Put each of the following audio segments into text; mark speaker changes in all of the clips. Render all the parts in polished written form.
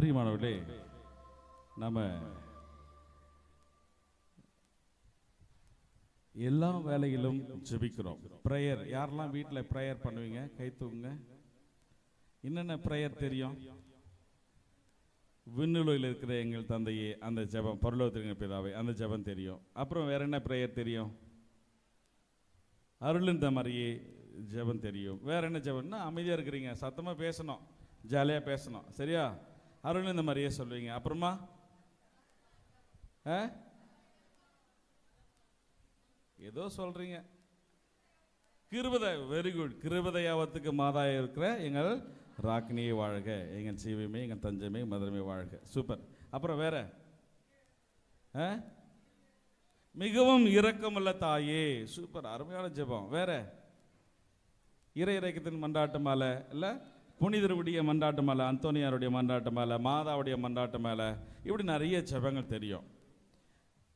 Speaker 1: பிரியமானவர்களே, நம்ம எல்லா வேலையிலும் ஜெபிக்கிறோம். பிரேயர், யாரெல்லாம் வீட்டில் பிரேயர் பண்ணுவீங்க கை தூக்குங்க. என்னென்ன பிரேயர் தெரியும்? விண்ணுலகில் இருக்கிற எங்கள் தந்தையே அந்த ஜெபம், பரலோகத்தின் பிதாவே அந்த ஜெபம் தெரியும். அப்புறம் வேற என்ன பிரேயர் தெரியும்? அருளிந்த மாதிரியே ஜெபம் தெரியும். வேற என்ன ஜெபம்னா அமைதியாக இருக்கிறீங்க, சத்தமாக பேசணும், ஜாலியாக பேசணும், சரியா? அருளிந்த மாதிரியே சொல்லுவீங்க. அப்புறமா ஏதோ சொல்றீங்க. கிருபதை, வெரி குட். கிருபதையாவத்துக்கு மாதாய இருக்கிற எங்கள் ராக்கினியை வாழ்க, எங்கள் சீவமே எங்கள் தஞ்சமே மதுரமே வாழ்க. சூப்பர். அப்புறம் வேற மிகவும் இரக்கமுள்ள தாயே. சூப்பர், அருமையான ஜெபம். வேற இறை இறக்கத்தின் மன்றாட்டு மாலை இல்லை, புனிதருடைய மன்றாட்டு மாலை, அந்தோனியாருடைய மன்றாட்டு மாலை, மாதாவுடைய மன்றாட்டு மாலை, இப்படி நிறைய ஜெபங்கள் தெரியும்.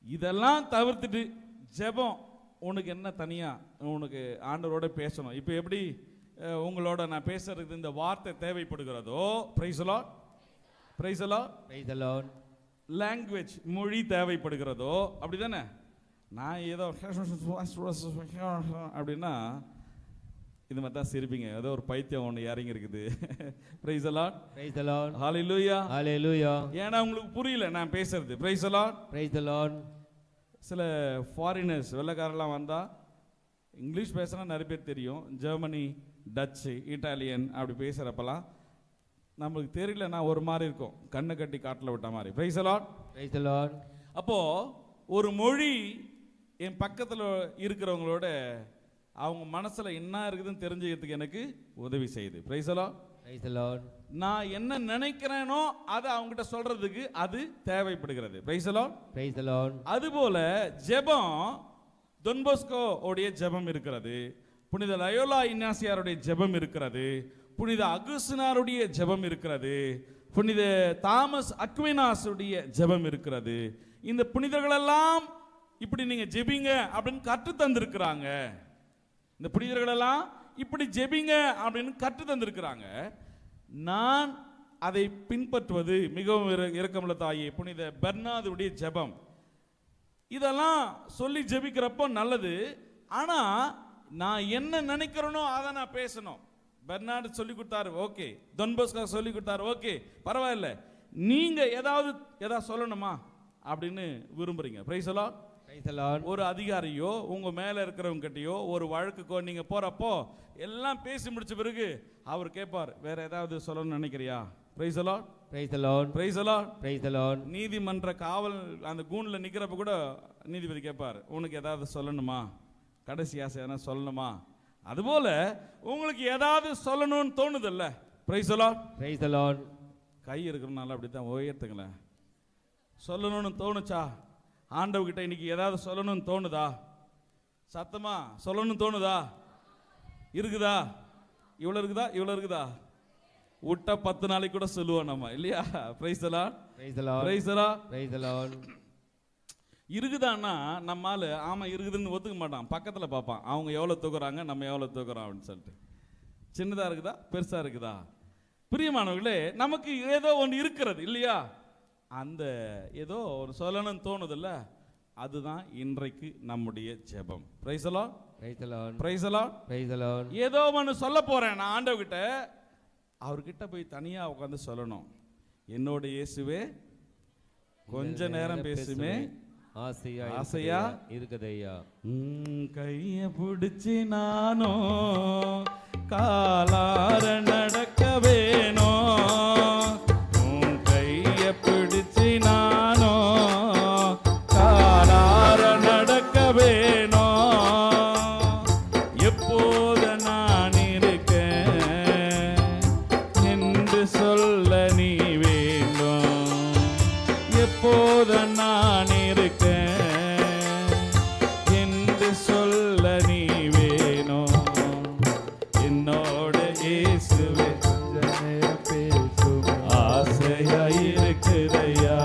Speaker 1: இதெல்லாம் தவிர்த்துட்டு ஜெபம் உனக்கு என்ன தனியா உனக்கு ஆண்டவரோட பேசணும். இப்போ எப்படி உங்களோட நான் பேசுறதுக்கு இந்த வார்த்தை தேவைப்படுகிறதோ, price the Lord, praise the Lord,
Speaker 2: praise the Lord,
Speaker 1: language மொழி தேவைப்படுகிறதோ, அப்படிதானே? நான் ஏதோ அப்படின்னா இது மாதிரி தான் சிரிப்பீங்க. ஏதோ ஒரு பைத்தியம் ஒன்று இறங்கி இருக்குது. Praise the Lord,
Speaker 2: praise the Lord,
Speaker 1: hallelujah,
Speaker 2: hallelujah.
Speaker 1: ஏன்னா உங்களுக்கு புரியல நான் பேசுறது. Praise the Lord,
Speaker 2: praise the Lord.
Speaker 1: சில ஃபாரினர்ஸ் வெள்ளைக்காரெல்லாம் வந்தால் இங்கிலீஷ் பேசுனா நிறைய பேர் தெரியும். ஜெர்மனி, டச்சு, இட்டாலியன் அப்படி பேசுகிறப்பெல்லாம் நம்மளுக்கு தெரியலன்னா ஒரு மாதிரி இருக்கும், கண்ணை கட்டி காட்டில் விட்ட மாதிரி. Price the Lord,
Speaker 2: praise the Lord.
Speaker 1: அப்போது ஒரு மொழி என் பக்கத்தில் இருக்கிறவங்களோட அவங்க மனசில் என்ன இருக்குதுன்னு தெரிஞ்சுக்கிறதுக்கு எனக்கு உதவி செய்யுது. Price the Lord,
Speaker 2: praise the Lord.
Speaker 1: நான் என்ன நினைக்கிறேனோ அதை அவங்ககிட்ட சொல்றதுக்கு அது தேவைப்படுகிறது. Price the Lord,
Speaker 2: praise the Lord.
Speaker 1: அதுபோல ஜெபம், டொன் போஸ்கோ உடைய ஜெபம் இருக்கிறது, புனித லயோலா இன்னாசியாருடைய ஜெபம் இருக்கிறது, புனித அகுஸ்தினாருடைய ஜெபம் இருக்கிறது, புனித தாமஸ் அக்வினாஸுடைய ஜெபம் இருக்கிறது. இந்த புனிதர்களெல்லாம் இப்படி நீங்க ஜெபிங்க அப்படின்னு கற்று தந்திருக்கிறாங்க. இந்த புனிதர்களெல்லாம் இப்படி ஜெபிங்க அப்படின்னு கற்று தந்திருக்கிறாங்க. நான் அதை பின்பற்றுவது மிகவும் இரக்கமுள்ள தாயே புனித பெர்னார்துடைய ஜெபம். இதெல்லாம் சொல்லி ஜெபிக்கிறப்போ நல்லது. ஆனா நான் என்ன நினைக்கிறேனோ அதை நான் பேசணும். பெர்னார்டு சொல்லி கொடுத்தாரு, ஓகே. டொன் போஸ்கோ சொல்லி கொடுத்தாரு, ஓகே, பரவாயில்ல. நீங்க ஏதாவது சொல்லணுமா அப்படின்னு விரும்புறீங்க. Price the Lord,
Speaker 2: praise the Lord.
Speaker 1: ஒரு அதிகாரியோ உங்க மேல இருக்கிறவங்க கிட்டயோ ஒரு வழக்குக்கோ நீங்க போறப்போ எல்லாம் பேசி முடிச்ச பிறகு அவர் கேட்பார், வேற ஏதாவது சொல்லணும்னு நினைக்கிறியா? Price the Lord,
Speaker 2: praise the Lord,
Speaker 1: praise the Lord,
Speaker 2: praise the Lord.
Speaker 1: நீதிமன்ற காவல் அந்த கூண்டில் நிக்கிறப்ப கூட நீதிபதி கேட்பார், உனக்கு ஏதாவது சொல்லணுமா, கடைசி ஆசை எதனா சொல்லணுமா? அதுபோல உங்களுக்கு ஏதாவது சொல்லணும்னு தோணுதில்ல? Praise the Lord,
Speaker 2: praise the Lord.
Speaker 1: கை இருக்கிறனால அப்படித்தான் உயர்த்துங்களேன். சொல்லணும்னு தோணுச்சா? ஆண்டவர்கிட்ட இன்னைக்கு ஏதாவது சொல்லணும்னு தோணுதா? சத்தமா சொல்லணும்னு தோணுதா? இருக்குதா? இவ்வளவு இருக்குதா? இவ்வளவு இருக்குதா? விட்டா 10 நாளைக்கு கூட சொல்லுவோம் நம்ம, இல்லையா? Praise the Lord,
Speaker 2: praise the Lord,
Speaker 1: praise the Lord,
Speaker 2: praise the Lord.
Speaker 1: இருக்குதான்னா நம்மால ஆமா இருக்குதுன்னு ஒத்துக்க மாட்டான், பக்கத்துல பார்ப்பான் அவங்க எவ்வளவு தூக்குறாங்க, நம்ம எவ்வளவு தூக்குறோம் அப்படின்னு சொல்லிட்டு. சின்னதா இருக்குதா பெருசா இருக்குதா? பிரியமானவர்களே, நமக்கு ஏதோ ஒன்று இருக்கிறது இல்லையா? அந்த ஏதோ ஒரு சொல்லணும்னு தோணுது இல்ல, அதுதான் இன்றைக்கு நம்முடைய ஜெபம். Price the Lord,
Speaker 2: praise the Lord,
Speaker 1: praise the Lord,
Speaker 2: praise the Lord.
Speaker 1: ஏதோ ஒன்று சொல்ல போறேன் நான் ஆண்டவர்கிட்ட, அவர்கிட்ட போய் தனியா உட்காந்து சொல்லணும். என்னோட இயேசுவே கொஞ்ச நேரம் பேசுமே, ஆசையா
Speaker 2: இருக்குதையா.
Speaker 1: கைய பிடிச்சி நானோ காலார நடக்க வேணோ, கைய பிடிச்சி நானோ காலார நடக்க வேணோ, எப்போது நான் இருக்கேன் என்று சொல்ல நீ வேண்டும், எப்போது நான் இருக்கேன் என்று சொல்ல நீ வேணும், என்னோட இயேசுவே கொஞ்ச நேரம் பேசும் ஆசையா இருக்குதையா.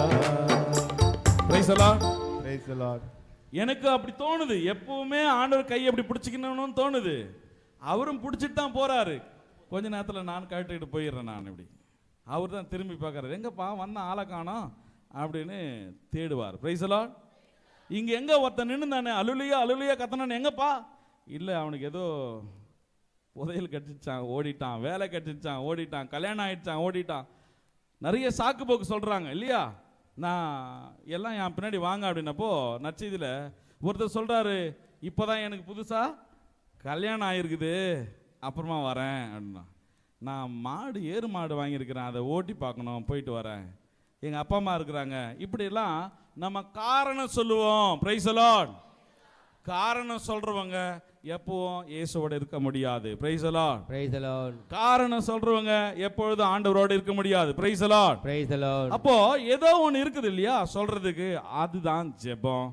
Speaker 1: Praise the Lord,
Speaker 2: praise the Lord.
Speaker 1: எனக்கு அப்படி தோணுது, எப்பவுமே ஆண்டவர் கையை அப்படி பிடிச்சிக்கணும்னு தோணுது. அவரும் பிடிச்சிட்டு தான் போறாரு. கொஞ்ச நேரத்தில் நான் கழட்டிட்டு போயிடுறேன். நான் இப்படி அவர் தான் திரும்பி பார்க்குறாரு, எங்கப்பா வந்த ஆளை காணோம் அப்படின்னு தேடுவார். Price the Lord. இங்கே எங்கே ஒருத்தன் நின்று தானே அலுலியா அலுலியா கத்தனானே, எங்கப்பா? இல்லை, அவனுக்கு ஏதோ புதையல் கட்டிச்சான் ஓடிட்டான், வேலை கட்டிச்சான் ஓடிட்டான், கல்யாணம் ஆயிடுச்சான் ஓடிட்டான். நிறைய சாக்கு போக்கு சொல்கிறாங்க இல்லையா? நான் எல்லாம் என் பின்னாடி வாங்க அப்படின்னப்போ நற்செய்தியில் ஒருத்தர் சொல்கிறாரு, இப்போ தான் எனக்கு புதுசாக கல்யாணம் ஆகிருக்குது, அப்புறமா வரேன் அப்படின்னா. நான் மாடு ஏறு மாடு வாங்கியிருக்கிறேன், அதை ஓட்டி பார்க்கணும், போயிட்டு வரேன், எங்கள் அப்பா அம்மா இருக்கிறாங்க. இப்படிலாம் நம்ம காரணம் சொல்லுவோம். Price the Lord. காரணம் சொல்றவங்க எப்பவும் இயேசுவோட இருக்க முடியாது. Price the Lord.
Speaker 2: Praise the Lord.
Speaker 1: காரணம் சொல்றவங்க எப்பொழுதும் ஆண்டவரோட இருக்க முடியாது. Price the Lord.
Speaker 2: Praise the Lord.
Speaker 1: அப்போ ஏதோ ஒன்று இருக்குது இல்லையா சொல்றதுக்கு, அதுதான் ஜெபம்.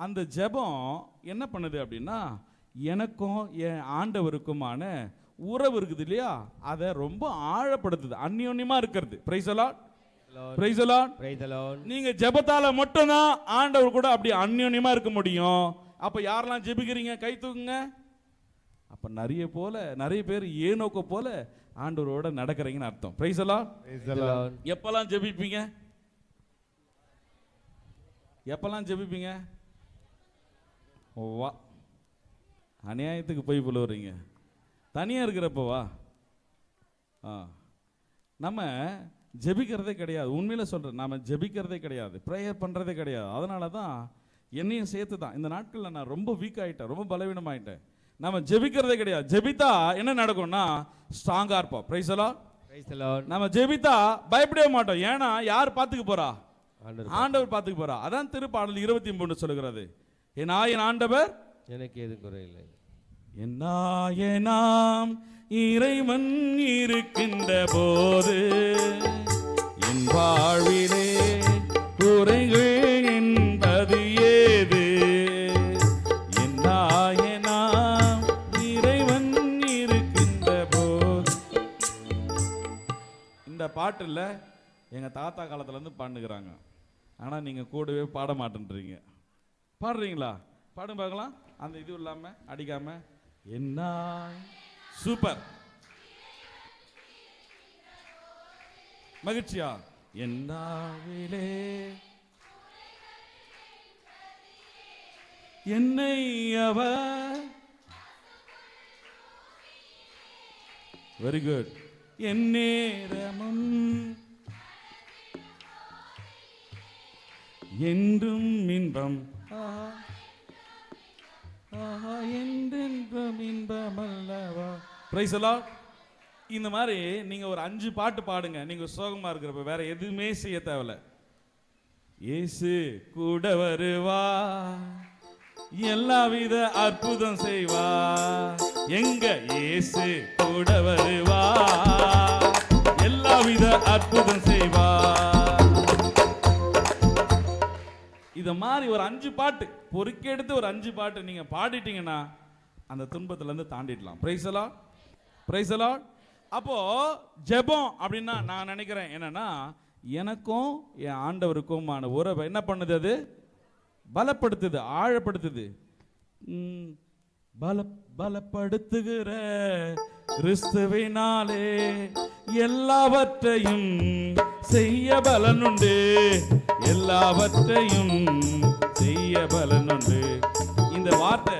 Speaker 1: அந்த ஜெபம் என்ன பண்ணுது அப்படின்னா, எனக்கும் என் ஆண்டவருக்குமான உறவு இருக்குது இல்லையா, அதை ரொம்ப ஆழப்படுத்துது, அந்யோன்யமா இருக்கிறது. Price the Lord. Praise the Lord.
Speaker 2: Praise the Lord.
Speaker 1: நீங்க ஜெபத்தால மட்டும்தான் ஆண்டவர் கூட அப்படி அந்யோன்யமா இருக்க முடியும். அப்ப யாரெல்லாம் ஜெபிக்கிறீங்க கை தூக்குங்க. அப்ப நிறைய பேர் ஏனோக்க போல ஆண்டவரோட நடக்கிறீங்கன்னு அர்த்தம். Price the Lord.
Speaker 2: Praise the Lord.
Speaker 1: எப்பெல்லாம் ஜெபிப்பீங்க? எப்பெல்லாம் ஜெபிப்பீங்க? வா, அநியாயத்துக்கு போய் புலவறீங்க. தனியா இருக்கிறப்பவா? நம்ம ஜெபிக்கிறதே கிடையாது. உண்மையில சொல்றேன், நாம ஜெபிக்கிறதே கிடையாது, ப்ரேயர் பண்றதே கிடையாது. அதனால தான் என்னையும் சேர்த்து தான் இந்த நாட்களில் நான் ரொம்ப வீக் ஆகிட்டேன், ரொம்ப பலவீனமாயிட்டேன். நம்ம ஜெபிக்கிறதே கிடையாது. ஜெபித்தா என்ன நடக்கும்னா ஸ்ட்ராங்கா இருப்போம். Price the Lord.
Speaker 2: Praise the Lord.
Speaker 1: நம்ம ஜெபித்தா பயப்படவே மாட்டோம். ஏன்னா யார் பார்த்துக்க போறா?
Speaker 2: ஆண்டவர்
Speaker 1: ஆண்டவர் பார்த்துக்க போறா. அதான் திருப்பாடல் 23 சொல்லுகிறது, என் ஆண்டவர்
Speaker 2: எனக்கு ஏதும் குறையில்லை.
Speaker 1: நாம் இறைவன் இருக்கின்ற போது என் வாழ்விலே குறைகள் என்பது ஏது? நாம் இறைவன் இருக்கின்ற போது. இந்த பாட்டுல எங்க தாத்தா காலத்துல இருந்து பாடுகிறாங்க. ஆனா நீங்க கூடவே பாட மாட்டேன்றீங்க. பாடுறீங்களா? பாடும் பார்க்கலாம். அந்த இது இல்லாம அடிக்காம. என்ன சூப்பர், மகிழ்ச்சியா? என்னாவிலே என்னை அவர். Very good. என் நேரமும் என்றும் இன்பம், என்றென்றும் இன்பம் அல்லவா. Price the Lord. இந்த மாதிரி நீங்க ஒரு 5 பாட்டு பாடுங்க. நீங்க சோகமா இருக்கிறப்ப வேற எதுவுமே செய்ய தேவையில்ல. இயேசு கூட வருவா, எல்லாவித அற்புதம் செய்வா. எங்க இயேசு கூட வருவா, எல்லாவித அற்புதம் செய்வா. இத மாதிரி ஒரு 5 பாட்டு பொறுக்கி எடுத்து ஒரு 5 பாட்டு நீங்க பாடிட்டீங்கன்னா அந்த துன்பத்துல இருந்து தாண்டிடலாம். Praise the Lord. Praise the Lord. அப்போ ஜெபம் அப்படின்னா நான் நினைக்கிறேன் என்னன்னா, எனக்கும் என் ஆண்டவருக்குமான உறவை என்ன பண்ணுது? அது பலப்படுத்துது, ஆழப்படுத்துது. பலப்படுத்துகிற கிறிஸ்துவினாலே எல்லாவற்றையும் செய்ய பலனுண்டு, எல்லாவற்றையும் செய்ய பலனுண்டு. இந்த வார்த்தை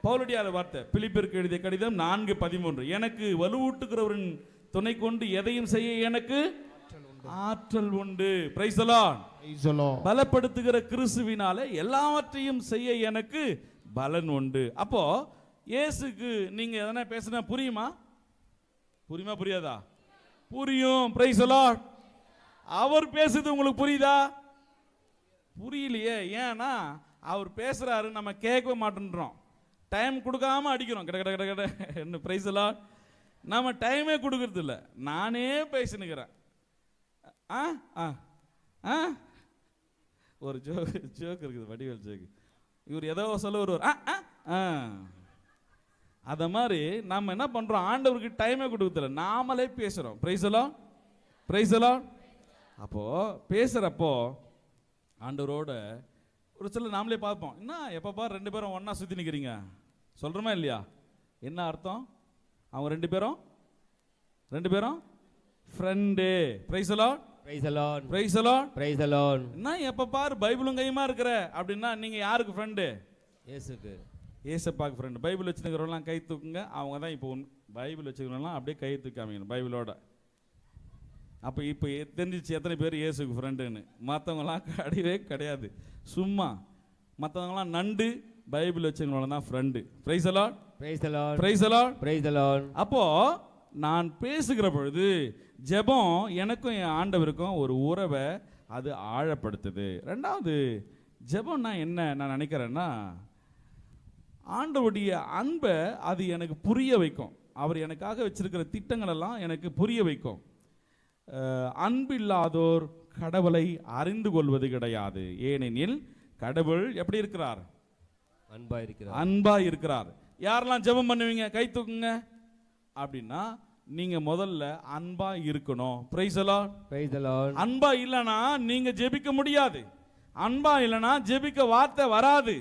Speaker 1: பவுலடியார் வார்த்தை. பிலிப்பியருக்கு எழுதிய கடிதம் 4:13. எனக்கு வலுவூட்டுகிறவரின் துணை கொண்டு எதையும் செய்ய எனக்கு ஆற்றல் உண்டு. Price the Lord. பலப்படுத்துகிற கிறிஸ்துவினாலே எல்லாவற்றையும் செய்ய எனக்கு பலன் உண்டு. அப்போ இயேசுக்கு நீங்க எதனா பேசினா புரியுமா? புரியாதா? புரியும். Price the Lord. அவர் பேசுறது உங்களுக்கு புரியுதா? புரியலையே. ஏன்னா அவர் பேசுறாரு, நம்ம கேட்கவே மாட்டேன்றோம். டைம் கொடுக்காம அடிக்கிறோம் கிட கிட கிட கிட என்ன. Price the Lord. நம்ம டைமே கொடுக்கறது இல்லை. நானே பேசினுக்கிறேன். ஒரு ஜோக் இருக்குது, வடிவேல் ஜோக். இவர் ஏதோ சொல்ல வருவார். அத மாதிரி நம்ம என்ன பண்றோம், ஆண்டவருக்கு டைமே கொடுக்கறதில்ல, நாமளே பேசுறோம். Price the Lord. Praise the Lord. அப்போ பேசுறப்போ ஆண்டவரோட ஒரு சில நாமளே பார்ப்போம். என்ன எப்போ பாரு 2 பேரும் ஒன்னா சுத்தி நிற்கிறீங்க சொல்றோமா இல்லையா? என்ன அர்த்தம்? அவங்க 2 பேரும் friend. Price the Lord.
Speaker 2: Praise the Lord.
Speaker 1: Praise the Lord.
Speaker 2: Praise the Lord.
Speaker 1: என்ன எப்ப பாரு பைபிளும் கையுமா இருக்கிற அப்படின்னா நீங்க யாருக்கு ஃப்ரெண்டு?
Speaker 2: இயேசுக்கு.
Speaker 1: ஏசப்பாக்கு ஃப்ரெண்டு. பைபிள் வச்சுக்கிறவங்களாம் கை தூக்குங்க. அவங்க தான் இப்போ பைபிள் வச்சுக்கிறவங்களாம் அப்படியே கை தூக்காமீங்க பைபிளோட. அப்போ இப்போ தெரிஞ்சிச்சு எத்தனை பேர் இயேசுக்கு ஃப்ரெண்டுன்னு. மற்றவங்களாம் கிடையவே கிடையாது. சும்மா மற்றவங்களாம் நண்டு, பைபிள் வச்சுக்கிறவங்க தான் friend. Price the Lord.
Speaker 2: Praise the Lord.
Speaker 1: Praise the Lord.
Speaker 2: Praise the Lord.
Speaker 1: அப்போ நான் பேசுகிற பொழுது ஜெபம் எனக்கும் என் ஆண்டவருக்கும் ஒரு உறவை அது ஆழப்படுத்துது. ரெண்டாவது ஜெபம்னா என்ன நான் நினைக்கிறேன்னா, ஆண்டவருடைய அன்பை அது எனக்கு புரிய வைக்கும். அவர் எனக்காக வச்சிருக்கிற திட்டங்கள் எல்லாம் எனக்கு புரிய வைக்கும். அன்பில்லாதோர் கடவுளை அறிந்து கொள்வது கிடையாது. ஏனெனில் கடவுள் எப்படி இருக்கிறார்?
Speaker 2: அன்பா இருக்கிறார்.
Speaker 1: அன்பா இருக்கிறார். யாரெல்லாம் ஜெபம் பண்ணுவீங்க? கை தூக்குங்க. அப்படின்னா நீங்க முதல்ல அன்பா இருக்கணும். Price the Lord.
Speaker 2: Praise the Lord.
Speaker 1: அன்பா இல்லைன்னா நீங்க ஜெபிக்க முடியாது. அன்பா இல்லைன்னா ஜெபிக்க வார்த்தை வராது.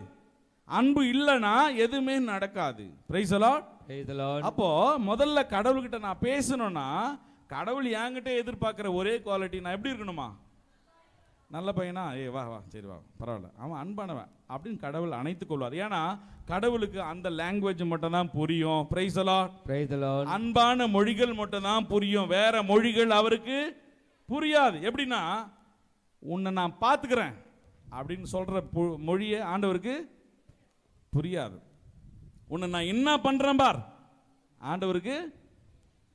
Speaker 1: அன்பு இல்லைன்னா எதுவுமே நடக்காது. Price the Lord.
Speaker 2: Praise the Lord.
Speaker 1: அப்போ முதல்ல கடவுள்கிட்ட நான் பேசணும்னா, கடவுள் என்கிட்ட எதிர்பார்க்கிற ஒரே குவாலிட்டி நான் எப்படி இருக்கணுமா? நல்ல பையனா, வா வா சரி வா பரவாயில்ல, அவன் அன்பானவன் அப்படின்னு கடவுள் அணைத்துக் கொள்வார். ஏன்னா கடவுளுக்கு அந்த லாங்குவேஜ் மட்டும் தான் புரியும். Price the Lord.
Speaker 2: Praise the Lord.
Speaker 1: அன்பான மொழிகள் மட்டும் தான் புரியும். வேற மொழிகள் அவருக்கு புரியாது. எப்படின்னா, உன்னை நான் பார்த்துக்கிறேன் அப்படின்னு சொல்ற மொழியை ஆண்டவருக்கு புரியாது. உன்னை நான் என்ன பண்றேன் பார், ஆண்டவருக்கு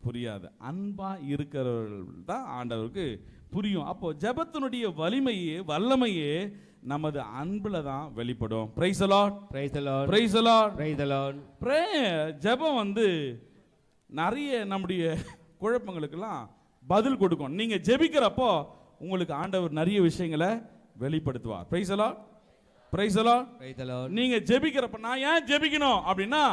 Speaker 1: புரியாது. அன்பா இருக்கிறவர்கள் தான் ஆண்டவருக்கு புரியும். அப்போ ஜெபத்தினுடைய வலிமையே வல்லமையே நமது அன்புல தான் வெளிப்படும். Price the Lord.
Speaker 2: Praise the Lord.
Speaker 1: Praise the Lord.
Speaker 2: Praise the Lord.
Speaker 1: ஜெபம் நிறைய நம்முடைய குழப்பங்களுக்கெல்லாம் பதில் கொடுக்கும். நீங்க ஜெபிக்கிறப்போ உங்களுக்கு ஆண்டவர் நிறைய விஷயங்களை வெளிப்படுத்துவார். Praise the Lord. Praise the Lord.
Speaker 2: Praise the Lord.
Speaker 1: நீங்க ஜெபிக்கிறப்ப நான் ஏன் ஜெபிக்கணும் அப்படின்னா,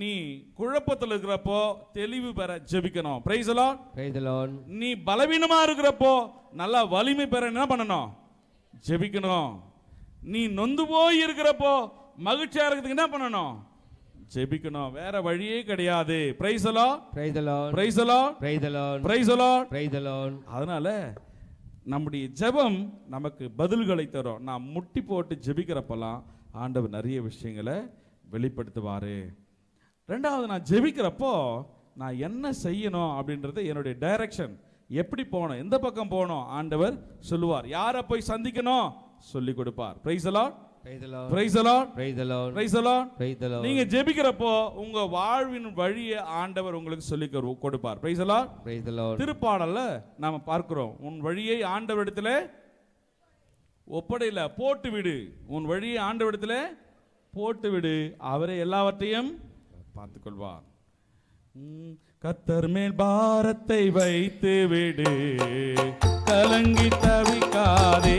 Speaker 1: நீ குழப்பத்தில் இருக்கிறப்போ தெளிவு பெற ஜெபிக்கணும். Price the Lord.
Speaker 2: Praise the Lord.
Speaker 1: நீ பலவீனமா இருக்கிறப்போ நல்லா வலிமை பெற என்ன பண்ணணும்? ஜெபிக்கணும். நீ நொந்து போய் இருக்கிறப்போ மகிழ்ச்சியா இருக்கிறதுக்கு என்ன பண்ணணும்? ஜெபிக்கணும். வேற வழியே கிடையாது. Price the Lord.
Speaker 2: Praise the Lord.
Speaker 1: Praise the Lord.
Speaker 2: Praise the Lord.
Speaker 1: Praise the Lord.
Speaker 2: Praise the Lord.
Speaker 1: அதனால நம்முடைய ஜெபம் நமக்கு பதில்களை தரும். நான் முட்டி போட்டு ஜெபிக்கிறப்பெல்லாம் ஆண்டவர் நிறைய விஷயங்களை வெளிப்படுத்துவாரு. ரெண்டாவது, நான் ஜெபிக்கிறப்போ நான் என்ன செய்யணும் அப்படின்றது என்னுடைய டைரக்ஷன், எப்படி போகணும், எந்த பக்கம் போகணும் ஆண்டவர் சொல்லுவார். யாரை போய் சந்திக்கணும் சொல்லி கொடுப்பார். Price the Lord.
Speaker 2: Praise the Lord.
Speaker 1: Praise the Lord.
Speaker 2: Praise the Lord.
Speaker 1: Praise the Lord.
Speaker 2: Praise the Lord.
Speaker 1: நீங்க ஜெபிக்கிறப்போ உங்க வாழ்வின் வழியை ஆண்டவர் உங்களுக்கு சொல்லி கொடுப்பார். Price the Lord.
Speaker 2: Praise the Lord.
Speaker 1: திருப்பாடல்ல நாம பார்க்கிறோம், உன் வழியை ஆண்டவரிடத்திலே ஒப்படையில போட்டு விடு. உன் வழியை ஆண்டவரிடத்திலே போட்டு விடு, அவரே எல்லாவற்றையும் பார்த்துக் கொள்வார். கர்த்தர் மேல் பாரத்தை வைத்து விடு, கலங்கி தவிக்காதே,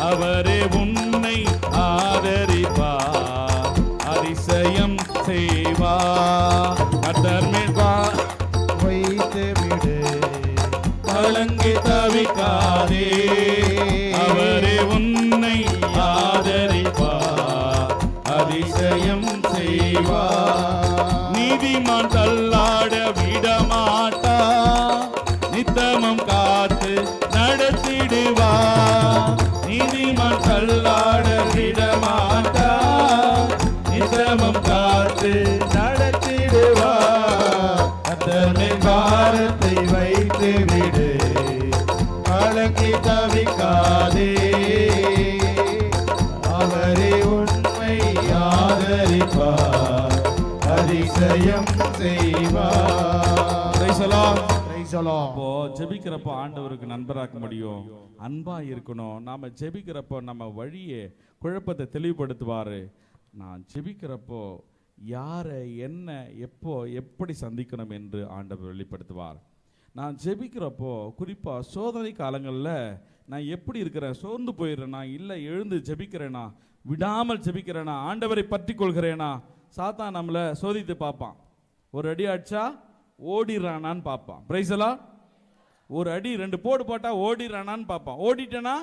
Speaker 1: அவரே உன்னை ஆதரிப்பார், அதிசயம் செய்வார். கர்த்தர் மேல்
Speaker 3: வைத்து விடு,
Speaker 1: கலங்கி தவிக்காதே, அவரே உன்னை ஆதரிப்பார், அதிசயம் செய்வார். நீதிமான் தள்ளாட விடமாட்டா, நித்தமும் காத்து நடத்திடுவார். நீதிமான் தள்ளாட விடமாட்டா, நித்தமும் காத்து
Speaker 3: நடத்திடுவார். அத்தனை பாரத்தை வைத்து விடு, கலங்கி தவிக்காதே, அவரே உண்மை ஆதரிப்பார், அதிசயம் செய்வார்.
Speaker 1: Praise the Lord.
Speaker 3: Praise the Lord.
Speaker 1: அப்போ ஜெபிக்கிறப்போ ஆண்டவருக்கு நண்பராக்க முடியும். அன்பா இருக்கணும். நாம ஜெபிக்கிறப்போ நம்ம வழியே குழப்பத்தை தெளிவுபடுத்துவாரு. நான் ஜெபிக்கிறப்போ யாரை என்ன எப்போ எப்படி சந்திக்கணும் என்று ஆண்டவர் வெளிப்படுத்துவார். நான் ஜெபிக்கிறப்போ குறிப்பா சோதனை காலங்களில் நான் எப்படி இருக்கிறேன், சோர்ந்து போயிடுறேனா, இல்லை எழுந்து ஜெபிக்கிறேனா, விடாமல் ஜெபிக்கிறேனா, ஆண்டவரை பற்றி கொள்கிறேனா. சாத்தான் நம்மளை சோதித்து பார்ப்பான். ஒரு அடி அடிச்சா ஓடிடுறானான்னு பார்ப்பான். Price the Lord. ஒரு அடி 2 போடு போட்டா ஓடிடுறானான்னு பார்ப்பான். ஓடிட்டேனா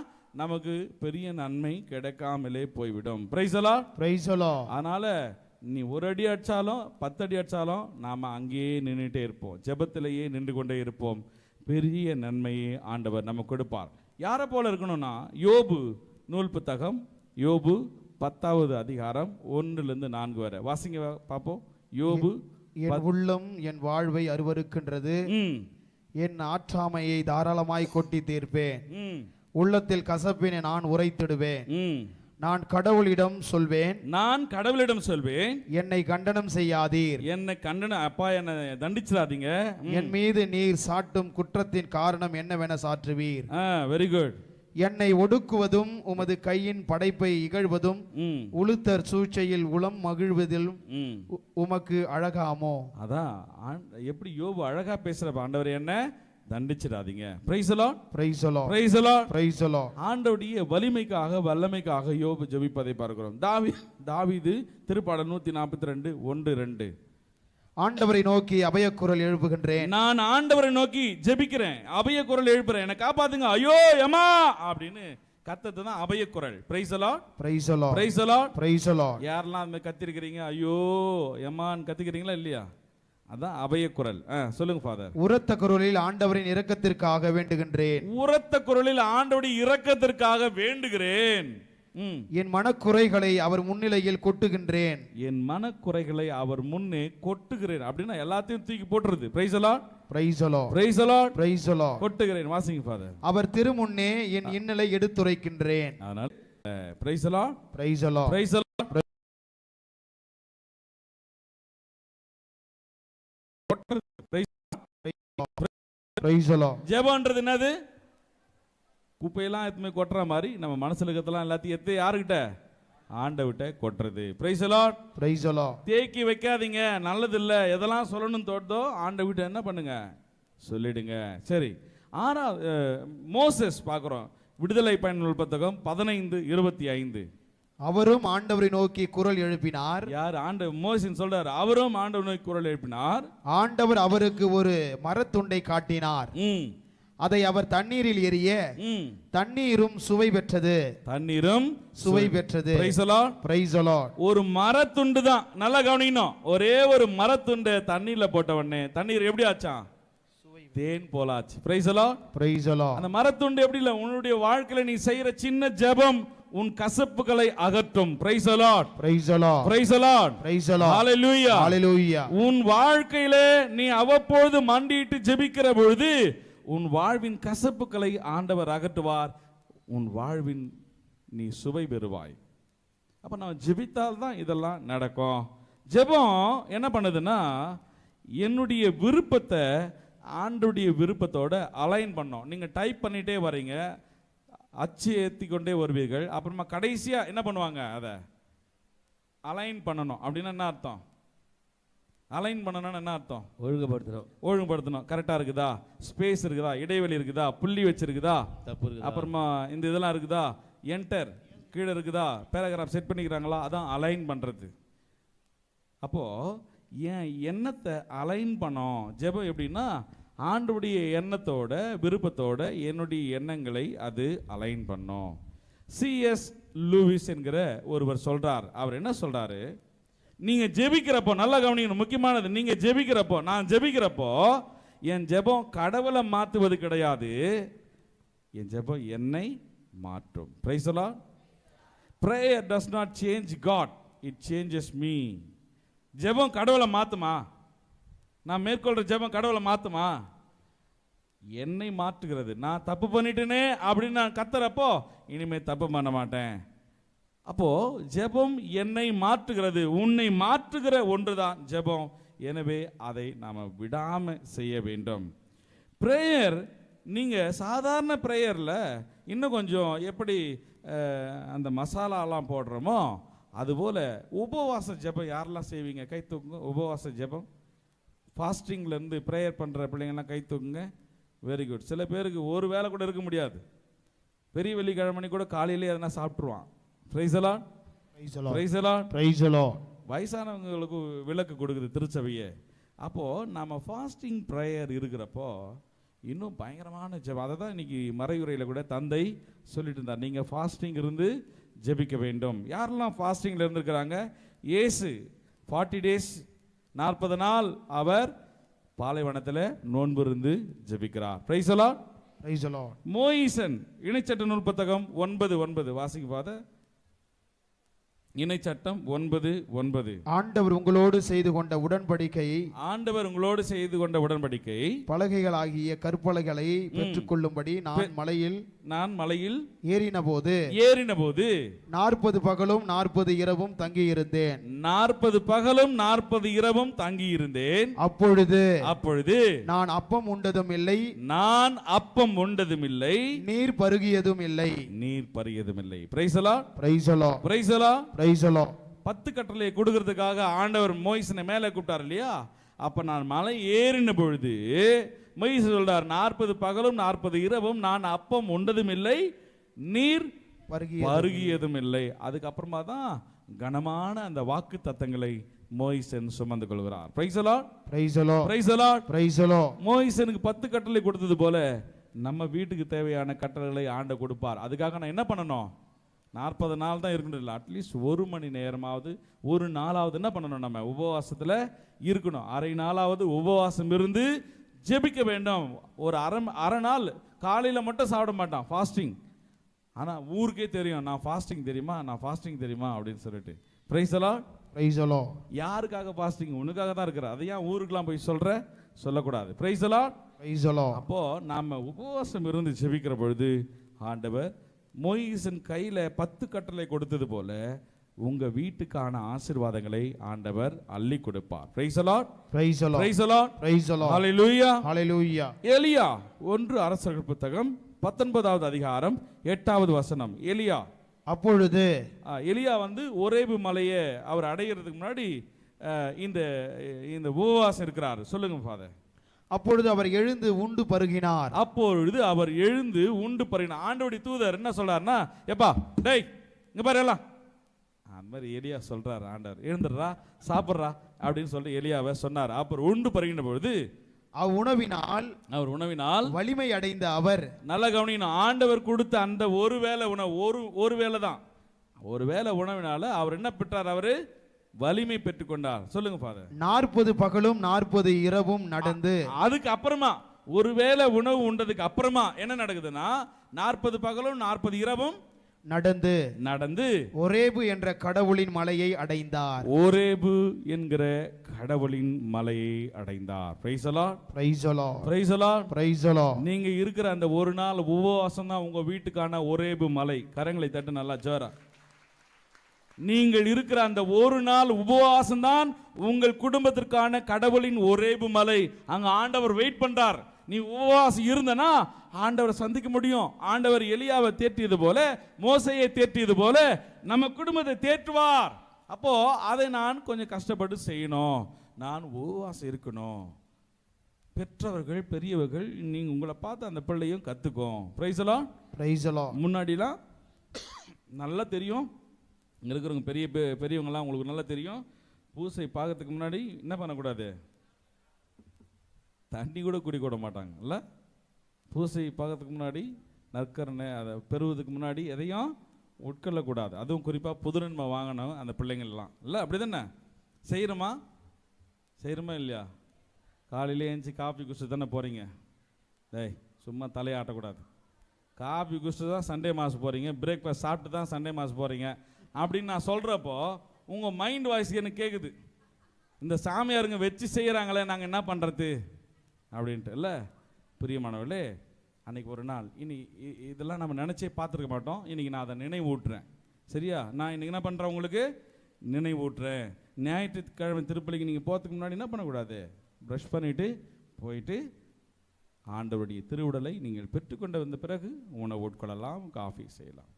Speaker 1: நமக்கு பெரிய நன்மை கிடைக்காமலே போய்விடும். Price the Lord.
Speaker 3: Praise the Lord.
Speaker 1: அதனால நீ ஒரு அடி அடிச்சாலும் 10 அடி அடிச்சாலும் நாம அங்கேயே நின்றுட்டே இருப்போம், ஜெபத்திலேயே நின்று கொண்டே இருப்போம். பெரிய நன்மையை ஆண்டவர் நமக்கு கொடுப்பார். யாரை போல இருக்கணும்னா, யோபு நூல் புத்தகம், யோபு 10வது அதிகாரம் 1-4 வரை வாசிங்க பார்ப்போம். யோபு.
Speaker 3: என் உள்ளம் என் வாழ்வை அருவருக்கின்றது, என் ஆற்றாமையை தாராளமாய் கொட்டி தீர்ப்பேன். உள்ளத்தில் கசப்பினை நான் உரைத்திடுவேன். நான் கடவுளிடம் சொல்வேன், என்னை கண்டனம் செய்யாதீர்.
Speaker 1: என்னை அப்பா என்னை தண்டிச்சிடாதீங்க.
Speaker 3: என் மீது நீர் சாட்டும் குற்றத்தின் காரணம் என்னவென சாற்றுவீர்.
Speaker 1: Very good.
Speaker 3: என்னை ஒடுக்குவதும் உமது கையின் படைப்பை இகழ்வதும் உளுத்தர் சூழ்ச்சியில் உளம் மகிழ்வதிலும் உமக்கு அழகாமோ.
Speaker 1: அதான் எப்படி யோபு அழகா பேசுற. ஆண்டவர் என்ன தண்டிச்சிடாதீங்க. Praise the Lord,
Speaker 3: praise the Lord,
Speaker 1: praise the Lord,
Speaker 3: praise the Lord.
Speaker 1: ஆண்டவருடைய வலிமைக்காக வல்லமைக்காக யோபு ஜெபிப்பதை பார்க்கிறோம். தாவீது திருப்பாடல் 142:1-2.
Speaker 3: ஆண்டவரை நோக்கி அபயக்குரல் எழுப்புகின்றேன்,
Speaker 1: நான் ஆண்டவரை நோக்கி ஜெபிக்கிறேன், அபயக்குரல் எழுப்புறேன், என்னை காப்பாத்துங்க, ஐயோ யமா அப்படின்னு கத்தது தான் அபயக்குரல். Praise the Lord,
Speaker 3: praise the Lord,
Speaker 1: praise the Lord,
Speaker 3: praise the Lord.
Speaker 1: யாரெல்லாம் அந்த கத்திருக்கிறீங்க, ஐயோ யமான்னு கத்திக்கிறீங்களா இல்லையா? அதான் அபயக்குரல். சொல்லுங்க ஃபாதர்.
Speaker 3: உரத்த குரலில் ஆண்டவரின் இரக்கத்திற்காக வேண்டுகின்றேன்,
Speaker 1: உரத்த குரலில் ஆண்டவருடைய இரக்கத்திற்காக வேண்டுகிறேன்.
Speaker 3: என் மனக்குறைகளை அவர் முன்னிலையில் கொட்டுகின்றேன்,
Speaker 1: என் மனக்குறைகளை அவர் முன்னே கொட்டுகிறேன். அப்படின்னா எல்லாத்தையும் தூக்கி போட்டுருது. Praise the Lord,
Speaker 3: praise the Lord,
Speaker 1: praise the Lord,
Speaker 3: praise the Lord.
Speaker 1: கொட்டுகிறேன். வாசிங்க ஃபாதர்.
Speaker 3: அவர் திருமுன்னே என் இன்னலை எடுத்துரைக்கின்றேன்.
Speaker 1: அதனால praise the Lord,
Speaker 3: praise the Lord,
Speaker 1: praise the Lord.
Speaker 3: Praise the Lord.
Speaker 1: ஜெபம்ன்றது என்னது? குப்பையெல்லாம் எத்துமே கொட்டுற மாதிரி நம்ம மனசுல இருக்கிறதெல்லாம் எல்லாத்தையும் எத்து யாருக்கிட்ட? ஆண்டவர்கிட்ட கொட்டுறது. Price the Lord,
Speaker 3: praise the Lord.
Speaker 1: தேக்கி வைக்காதீங்க, நல்லது இல்ல. எதெல்லாம் சொல்லணும்னு தோட்டதோ ஆண்டவர்கிட்ட என்ன பண்ணுங்க, சொல்லிடுங்க. சரி, மோசஸ் பார்க்கிறோம். விடுதலை பயண புத்தகம் 15:25.
Speaker 3: அவரும் ஆண்டவரை நோக்கி குரல் எழுப்பினார்.
Speaker 1: யார்? மோசேஸ் சொல்றாரு, அவரும் ஆண்டவரை நோக்கி குரல் எழுப்பினார்.
Speaker 3: ஆண்டவர் அவருக்கு ஒரு மரத்துண்டை காட்டினார். அதை அவர் தண்ணீரில் எறிய தண்ணீரும் சுவை பெற்றது,
Speaker 1: தண்ணீரும்
Speaker 3: சுவை பெற்றது.
Speaker 1: Price the Lord,
Speaker 3: praise the Lord.
Speaker 1: ஒரு மரத்துண்டு தான், நல்லா கவனிக்கணும். ஒரே ஒரு மரத்துண்டு தண்ணீர்ல போட்ட உடனே தண்ணீர் எப்படி ஆச்சாம்? தேன் போலாச்சு. Praise the Lord,
Speaker 3: praise the Lord.
Speaker 1: அந்த மரத்துண்டு எப்படி இல்ல, உன்னுடைய வாழ்க்கையில நீ செய்யற சின்ன ஜெபம் உன் கசப்புகளை அகற்றும். Praise the Lord,
Speaker 3: praise the Lord,
Speaker 1: praise the Lord,
Speaker 3: praise the Lord.
Speaker 1: Hallelujah,
Speaker 3: hallelujah.
Speaker 1: உன் வாழ்க்கையிலே நீ அவ்வப்பொழுது மண்டியிட்டு ஜெபிக்கிற பொழுது உன் வாழ்வின் கசப்புகளை ஆண்டவர் அகற்றுவார். உன் வாழ்வின் நீ சுவை பெறுவாய். அப்ப நான் ஜெபித்தால் தான் இதெல்லாம் நடக்கும். ஜெபம் என்ன பண்ணுதுன்னா, என்னுடைய விருப்பத்தை ஆண்டவருடைய விருப்பத்தோட அலைன் பண்ணோம். நீங்க டைப் பண்ணிட்டே வரீங்க, அச்சு ஏற்றி கொண்டே வருவீர்கள். அப்புறமா கடைசியா என்ன பண்ணுவாங்க, அதை அலைன் பண்ணணும். அப்படின்னா என்ன அர்த்தம்? அலைன் பண்ணணும்னு என்ன அர்த்தம்? ஒழுங்குபடுத்தணும். கரெக்டா இருக்குதா, ஸ்பேஸ் இருக்குதா, இடைவெளி இருக்குதா, புள்ளி வச்சிருக்குதா,
Speaker 2: தப்பு இருக்குதா,
Speaker 1: அப்புறமா இந்த இதெல்லாம் இருக்குதா, என்டர் கீழே இருக்குதா, பேராகிராஃப் செட் பண்ணிக்கிறாங்களா, அதான் அலைன் பண்றது. அப்போ என் எண்ணத்தை அலைன் பண்ணோம். ஜெபம் எப்படின்னா, ஆண்டவருடைய எண்ணத்தோட விருப்பத்தோட என்னுடைய எண்ணங்களை அது அலைன் பண்ணும். C.S. லூயிஸ் என்கிற ஒருவர் சொல்றார். அவர் என்ன சொல்றாரு, நீங்க ஜெபிக்கிறப்போ, நல்லா கவனிக்கணும், முக்கியமானது, நீங்க ஜெபிக்கிறப்போ, நான் ஜெபிக்கிறப்போ என் ஜெபம் கடவுளை மாற்றுவது கிடையாது, என் ஜெபம் என்னை மாற்றும். Price the Lord. Prayer does not change God, it changes me. ஜெபம் கடவுளை மாத்துமா? நான் மேற்கொள்ற ஜெபம் கடவுளை மாத்துமா? என்னை மாற்றுகிறது. நான் தப்பு பண்ணிட்டேனே அப்படின்னு நான் கத்துறப்போ இனிமே தப்பு பண்ண மாட்டேன். அப்போ ஜெபம் என்னை மாற்றுகிறது. உன்னை மாற்றுகிற ஒன்றுதான் ஜெபம். எனவே அதை நாம விடாம செய்ய வேண்டும். பிரேயர், நீங்க சாதாரண பிரேயர்ல இன்னும் கொஞ்சம் எப்படி அந்த மசாலாலாம் போடுறோமோ அதுபோல உபவாச ஜெபம் யாரெல்லாம் செய்வீங்க? கை தூக்குங்க. உபவாச ஜெபம், ஃபாஸ்டிங்ல இருந்து பிரேயர் பண்ற பிள்ளைங்கலாம் கை தூக்குங்க. Very good. சில பேருக்கு ஒரு வேளை கூட இருக்க முடியாது. பெரிய வெள்ளிக்கிழமை கூட காலையிலே எதனா சாப்பிட்டுருவான். Praise the Lord, praise the Lord, praise the Lord. வயசானவங்களுக்கு விளக்கு கொடுக்குது திருச்சபையே. அப்போ நம்ம ஃபாஸ்டிங் பிரேயர் இருக்கிறப்போ இன்னும் பயங்கரமான ஜெபம். அதை தான் இன்னைக்கு மறையுரையில் கூட தந்தை சொல்லிட்டு இருந்தார், நீங்க ஃபாஸ்டிங் இருந்து ஜெபிக்க வேண்டும். யாரெல்லாம் ஃபாஸ்டிங்ல இருந்திருக்கிறாங்க? இயேசு 40 days 40 நாள் அவர் பாலைவனத்தில் நோன்பு இருந்து ஜெபிக்கிறார். Praise the Lord.
Speaker 3: Praise the Lord.
Speaker 1: மோயிசன் இணைச்சட்ட நூல் புத்தகம் 9:9 வாசிங்க பாத. இணைச்சட்டம் 9:9.
Speaker 3: ஆண்டவர் உங்களோடு செய்து கொண்ட உடன்படிக்கையை,
Speaker 1: ஆண்டவர் உங்களோடு செய்து கொண்ட உடன்படிக்கை
Speaker 3: பலகைகளாகிய கற்பலகைகளை பெற்றுக்கொள்ளும்படி நான் மலையில் ஏறினபோது 40 பகலும் 40 இரவும் தங்கியிருந்தேன்.
Speaker 1: 40 பகலும் 40 இரவும் தங்கியிருந்தேன். அப்பொழுது
Speaker 3: நான் அப்பம் உண்டதும் இல்லை, நீர் பருகியதும் இல்லை.
Speaker 1: Price the Lord.
Speaker 3: Praise the Lord.
Speaker 1: Praise the Lord.
Speaker 3: Praise the Lord.
Speaker 1: 10 கட்டளையை கொடுக்கிறதுக்காக ஆண்டவர் மோயிசனை மேலே கூப்பிட்டார் இல்லையா? அப்ப நான் மலை ஏறின பொழுது மோயிஸ் சொல்றார், 40 பகலும் 40 இரவும் நான் அப்பம் உண்டதும் இல்லை, நீர் பருகியதும் இல்லை. அதுக்கப்புறமா தான் கனமான அந்த வாக்கு தத்தங்களை மோயிசன் சுமந்து கொள்கிறார். Price the Lord.
Speaker 3: Praise the Lord.
Speaker 1: Praise the Lord.
Speaker 3: Praise the Lord.
Speaker 1: மோயிசனுக்கு 10 கட்டளை கொடுத்தது போல நம்ம வீட்டுக்கு தேவையான கட்டளைகளை ஆண்டவர் கொடுப்பார். அதுக்காக நான் என்ன பண்ணணும்? 40 நாள் தான் இருக்கணும் இல்லை, அட்லீஸ்ட் 1 மணி நேரமாவது ஒரு நாளாவது என்ன பண்ணணும்? நம்ம உபவாசத்தில் இருக்கணும். அரை நாளாவது உபவாசம் இருந்து ஜெபிக்க வேண்டும். ஒரு அரை நாள் காலையில் மட்டும் சாப்பிட மாட்டான், ஃபாஸ்டிங். ஆனால் ஊருக்கே தெரியும், நான் ஃபாஸ்டிங் தெரியுமா அப்படின்னு சொல்லிட்டு. Price the Lord.
Speaker 3: Praise the Lord.
Speaker 1: யாருக்காக ஃபாஸ்டிங்? உனக்காக தான் இருக்கிற. அதை ஏன் ஊருக்கெல்லாம் போய் சொல்லக்கூடாது. Price the Lord.
Speaker 3: Praise the Lord.
Speaker 1: அப்போ நாம உபவாசம் இருந்து ஜெபிக்கிற பொழுது ஆண்டவர் மோயிசன் கையில 10 கட்டளை கொடுத்தது போல உங்க வீட்டுக்கான ஆசீர்வாதங்களை ஆண்டவர் அள்ளி கொடுப்பார். Price the Lord.
Speaker 3: Praise the Lord.
Speaker 1: Praise the Lord.
Speaker 3: Praise the Lord.
Speaker 1: Hallelujah.
Speaker 3: Hallelujah.
Speaker 1: எலியா 1 அரசர்கள் புத்தகம் 19வது அதிகாரம் 8வது வசனம்.
Speaker 3: அப்பொழுது
Speaker 1: எலியா ஒரேபு மலையை அவர் அடைகிறதுக்கு முன்னாடி இந்த உபவாசம் இருக்கிறார். சொல்லுங்க ஃபாதர்.
Speaker 3: அப்பொழுது அவர் எழுந்து உண்டு பருகினார்.
Speaker 1: ஆண்டவருடைய தூதர் என்ன சொல்றாருன்னா, எப்பா டேய் இங்க பாரு எல்லாம், அந்த மாதிரி எலியா சொல்றாரு. ஆண்டவர் எழுந்துடுறா சாப்பிட்றா அப்படின்னு சொல்லிட்டு எலியாவை சொன்னார். அப்புறம் உண்டு பருகின பொழுது
Speaker 3: அவர் உணவினால் வலிமை அடைந்த அவர்.
Speaker 1: நல்ல கவனிக்கணும், ஆண்டவர் கொடுத்த அந்த ஒரு வேளை உணவு, ஒரு வேளை தான், ஒரு வேளை உணவினால அவர் என்ன பெற்றார்? அவரு வலிமை பெற்றுக்கொண்டார். சொல்லுங்க ஃபாதர்.
Speaker 3: 40 பகலும் 40 இரவும் நடந்து,
Speaker 1: அதுக்கு அப்புறமா ஒருவேளை உணவு உண்டதுக்கு அப்புறமா என்ன நடக்குதுன்னா, 40 பகலும் 40 இரவும்
Speaker 3: நடந்து ஒரேபு என்ற கடவுளின் மலையை அடைந்தார்.
Speaker 1: ஒரேபு என்கிற கடவுளின் மலையை அடைந்தார். Price the Lord.
Speaker 3: Praise the Lord.
Speaker 1: Praise the Lord.
Speaker 3: Praise the Lord.
Speaker 1: நீங்க இருக்கிற அந்த ஒரு நாள் உபவாசம் தான் உங்க வீட்டுக்கான ஒரேபு மலை. கரங்களை தட்டு நல்லா ஜோரா. நீங்கள் இருக்கிற அந்த ஒரு நாள் உபவாசம் தான் உங்கள் குடும்பத்திற்கான கடவுளின் ஒரேபு மலை. அங்க ஆண்டவர் வெயிட் பண்றார். நீ உபவாசம் இருந்தனா ஆண்டவரை சந்திக்க முடியும். ஆண்டவர் எலியாவை தேற்றியது போல, மோசையை தேற்றியது போல நம்ம குடும்பத்தை தேற்றுவார். அப்போ அதை நான் கொஞ்சம் கஷ்டப்பட்டு செய்யணும், நான் உபவாசம் இருக்கணும். பெற்றவர்கள் பெரியவர்கள் நீங்க உங்களை பார்த்து அந்த பிள்ளையும் கத்துக்கும். Praise the Lord.
Speaker 3: Praise the Lord.
Speaker 1: முன்னாடிலாம் நல்லா தெரியும், இங்கே இருக்கிறவங்க பெரியவங்களாம் உங்களுக்கு நல்லா தெரியும், பூசை பார்க்கறதுக்கு முன்னாடி என்ன பண்ணக்கூடாது? தண்ணி கூட குடிக்க மாட்டாங்க இல்லை? பூசை பார்க்கறதுக்கு முன்னாடி நற்கரணை அதை பெறுவதுக்கு முன்னாடி எதையும் உட்கொள்ளக்கூடாது. அதுவும் குறிப்பாக புதுநன்மை வாங்கணும் அந்த பிள்ளைங்கள்லாம் இல்லை? அப்படி தானே செய்கிறோமா இல்லையா? காலையிலே எழுந்துச்சி காஃபி குடிச்சு தானே போகிறீங்க. டேய் சும்மா தலையாட்டக்கூடாது. காஃபி குடிச்சு தான் சண்டே மாஸ் போகிறீங்க, பிரேக்ஃபாஸ்ட் சாப்பிட்டு தான் சண்டே மாஸ் போகிறீங்க அப்படின்னு நான் சொல்கிறப்போ உங்கள் மைண்ட் வாய்ஸ் எனக்கு கேட்குது, இந்த சாமியாருங்க வச்சு செய்கிறாங்களே நாங்கள் என்ன பண்ணுறது அப்படின்ட்டு. இல்லை பிரியமானவர்களே, அன்றைக்கி ஒரு நாள், இனி இதெல்லாம் நம்ம நினச்சே பார்த்துருக்க மாட்டோம். இன்றைக்கி நான் அதை நினைவூட்டுறேன். சரியா? நான் இன்றைக்கி என்ன பண்ணுறேன்? உங்களுக்கு நினைவூட்டுறேன். ஞாயிற்றுக்கிழமை திருப்பலிக்கு நீங்கள் போகிறதுக்கு முன்னாடி என்ன பண்ணக்கூடாது? ப்ரஷ் பண்ணிவிட்டு போயிட்டு ஆண்டவருடைய திருவுடலை நீங்கள் பெற்றுக்கொண்டு வந்த பிறகு உணவு உட்கொள்ளலாம், காஃபி செய்யலாம்.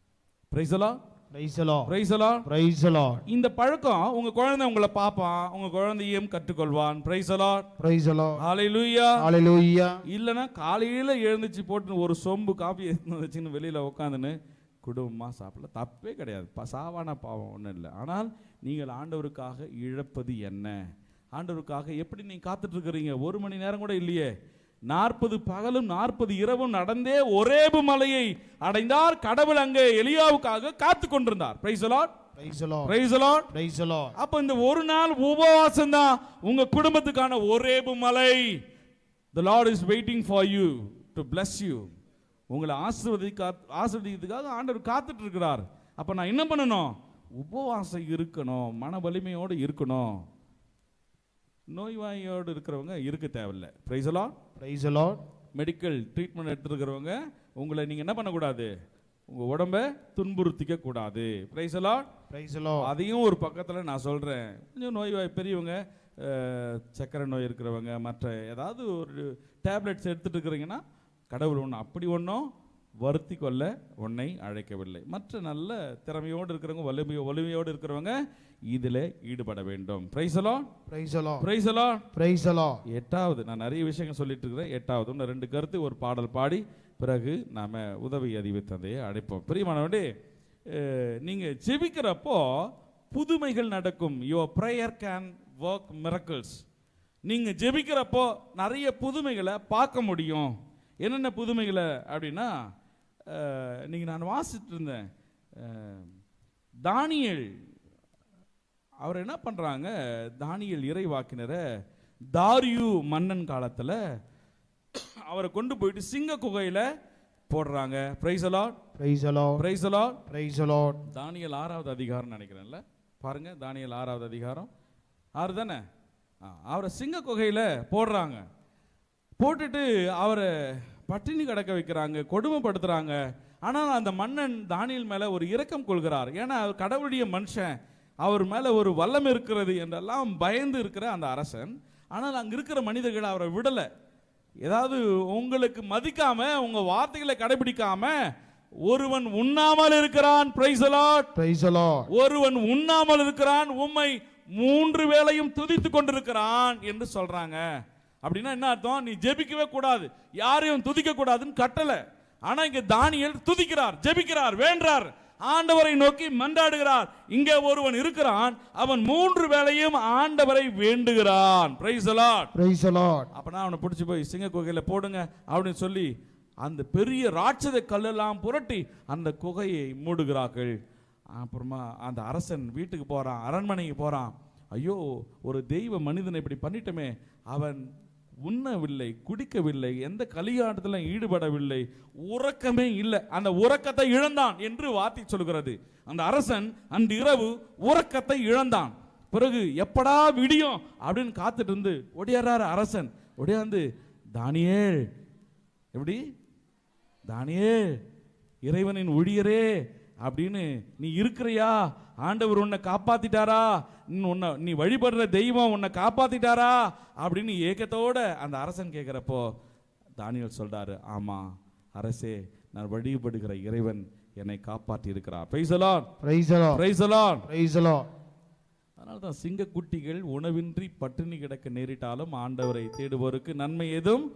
Speaker 1: Price the Lord.
Speaker 3: Praise the Lord.
Speaker 1: Praise the Lord.
Speaker 3: Praise the Lord.
Speaker 1: இந்த பழக்கம் உங்க குழந்தை உங்களை பார்ப்பான், உங்க குழந்தையும் கற்றுக்கொள்வான். Praise the Lord.
Speaker 3: Praise the Lord.
Speaker 1: Hallelujah.
Speaker 3: Hallelujah.
Speaker 1: இல்லனா காலையில எழுந்திருச்சு போட்டு ஒரு சொம்பு காபி எடுத்து வச்சுன்னு வெளியில உட்காந்துன்னு குடும்பமா சாப்பிடல, தப்பே கிடையாது. சாவான பாவம் ஒன்றும் இல்லை. ஆனால் நீங்கள் ஆண்டவருக்காக இழப்பது என்ன? ஆண்டவருக்காக எப்படி நீங்க காத்துட்டு இருக்கிறீங்க? 1 மணி நேரம் கூட இல்லையே. 40 பகலும் 40 இரவும் நடந்தே ஒரேபு மலையை அடைந்தார். கடவுள் அங்கே எலியாவுக்காக காத்து கொண்டிருந்தார். Price the Lord.
Speaker 3: Praise the Lord.
Speaker 1: Praise the Lord.
Speaker 3: Praise the Lord.
Speaker 1: அப்ப இந்த ஒரு நாள் உபவாசம் தான் உங்க குடும்பத்துக்கான ஒரேபு மலை. The Lord is waiting for you to bless you. உங்களை ஆசீர்வதிக்கிறதுக்காக ஆண்டவர் காத்துட்டு இருக்கிறார். அப்ப நான் என்ன பண்ணணும்? உபவாசம் இருக்கணும், மன வலிமையோடு இருக்கணும். நோய்வாயோடு இருக்கிறவங்க இருக்க தேவையில்லை. Praise the Lord.
Speaker 3: Praise the Lord.
Speaker 1: Medical treatment எடுத்துருக்கிறவங்க உங்களை நீங்க என்ன பண்ணக்கூடாது? உங்க உடம்பை துன்புறுத்திக்க கூடாது. Praise the Lord.
Speaker 3: Praise the Lord.
Speaker 1: அதையும் ஒரு பக்கத்தில் நான் சொல்றேன். கொஞ்சம் நோய்வாய் பெரியவங்க, சக்கரை நோய் இருக்கிறவங்க, மற்ற ஏதாவது ஒரு டேப்லெட்ஸ் எடுத்துட்டு இருக்கிறீங்கன்னா கடவுள் ஒன்று அப்படி ஒன்றும் வருத்தி கொள்ள உன்னை அழைக்கவில்லை. மற்ற நல்ல திறமையோடு இருக்கிறவங்க, வலிமையோடு இருக்கிறவங்க இதில் ஈடுபட வேண்டும். Praise the Lord.
Speaker 3: Praise the Lord.
Speaker 1: Praise the Lord.
Speaker 3: Praise the Lord.
Speaker 1: எட்டாவது, நான் நிறைய விஷயங்கள் சொல்லிட்டு இருக்கிறேன். எட்டாவது இன்னும் 2 கருத்து, ஒரு பாடல் பாடி பிறகு நாம உதவி அறிவித்ததையே அழைப்போம். பிரியமானவர்களே, நீங்க ஜெபிக்கிறப்போ புதுமைகள் நடக்கும். Your prayer can work miracles. நீங்க ஜெபிக்கிறப்போ நிறைய புதுமைகளை பார்க்க முடியும். என்னென்ன புதுமைகளை அப்படின்னா, நீங்க நான் வாசிட்டு இருந்தேன், தானியேல் அவர் என்ன பண்றாங்க, தானியேல் இறைவாக்கினரை தாரியு மன்னன் காலத்துல அவரை கொண்டு போயிட்டு சிங்க குகையில போடுறாங்க. Praise the Lord.
Speaker 3: Praise the Lord.
Speaker 1: Praise the Lord.
Speaker 3: Praise the Lord.
Speaker 1: தானியேல் 6வது அதிகாரம் நினைக்கிறேன்ல, பாருங்க, தானியேல் 6வது அதிகாரம் 6 தானே. அவரை சிங்க குகையில போடுறாங்க. போட்டுட்டு அவரை பட்டினி கிடக்க வைக்கிறாங்க, கொடுமைப்படுத்துறாங்க. ஆனால் அந்த மன்னன் தானியேல் மேல ஒரு இரக்கம் கொள்கிறார். ஏன்னா அவர் கடவுளுடைய மனுஷன், அவர் மேல ஒரு வல்லம் இருக்கிறது என்றெல்லாம் பயந்து இருக்கிற அந்த அரசன். ஆனால் அங்க இருக்கிற மனிதர்கள் அவரை விடல. ஏதாவது உங்களுக்கு மதிக்காம, உங்க வார்த்தைகளை கடைபிடிக்காம, ஒருவன் உண்ணாமல் இருக்கிறான். Praise the Lord.
Speaker 3: Praise the Lord.
Speaker 1: ஒருவன் உண்ணாமல் இருக்கிறான், உம்மை 3 வேளையும் துதித்து கொண்டிருக்கிறான் என்று சொல்றாங்க. அப்படின்னா என்ன அர்த்தம்? நீ ஜெபிக்கவே கூடாது, யாரையும் துதிக்க கூடாதுன்னு கட்டளை. ஆனா இங்க தானியேல் துதிக்கிறார், ஜெபிக்கிறார், வேண்டார், ஆண்டவரை நோக்கி மன்றாடுகிறார். இங்கே ஒருவன் இருக்கிறான், அவன் 3 வேளையும் ஆண்டவரை வேண்டுகிறான். Praise the Lord.
Speaker 3: Praise the Lord.
Speaker 1: அப்பனா அவனை பிடிச்சி போய் சிங்க குகையில போடுங்க அப்படின்னு சொல்லி அந்த பெரிய ராட்சத கல்லெல்லாம் புரட்டி அந்த குகையை மூடுகிறார்கள். அப்புறமா அந்த அரசன் வீட்டுக்கு போறான், அரண்மனைக்கு போறான். ஐயோ, ஒரு தெய்வ மனிதனை இப்படி பண்ணிட்டோமே. அவன் உண்ணவில்லை, குடிக்கவில்லை, எந்த கலியாட்டத்தில் ஈடுபடவில்லை, உறக்கமே இல்லை, அந்த உறக்கத்தை இழந்தான் என்று வார்த்தை சொல்கிறது. அந்த அரசன் அன்று இரவு உறக்கத்தை இழந்தான். பிறகு எப்படா விடியும் அப்படின்னு காத்துட்டு இருந்து ஒடியாராரு அரசன். ஒடியாந்து, தானியேல், எப்படி தானியேல், இறைவனின் ஊழியரே அப்படின்னு நீ இருக்கிறியா? ஆண்டவர் உன்னை காப்பாத்திட்டாரா? நீ வழிபடுற தெய்வம் உன்னை காப்பாத்திட்டாரா அப்படின்னு ஏக்கத்தோட அந்த அரசன் கேட்கிறப்போ தானியேல் சொல்றாரு, ஆமா அரசே, நான் வழிபடுகிற இறைவன் என்னை காப்பாற்றி இருக்கிறார். Praise the Lord.
Speaker 3: Praise the Lord.
Speaker 1: Praise the Lord.
Speaker 3: Praise the Lord.
Speaker 1: அதனால தான் சிங்கக்குட்டிகள் உணவின்றி பட்டினி கிடக்க நேரிட்டாலும் ஆண்டவரை தேடுவோருக்கு நன்மை எதுவும்